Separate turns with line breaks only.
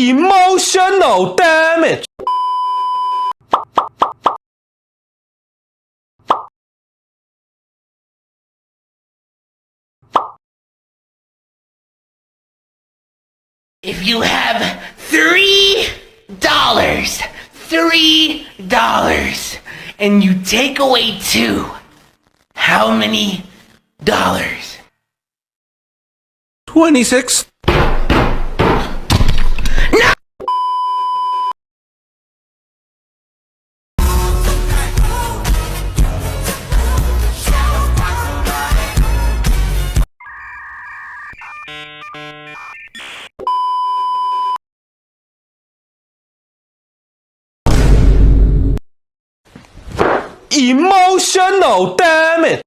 Emotional damage.
If you have $3, and you take away 2, how many dollars?
26.
No!
Emotional damage.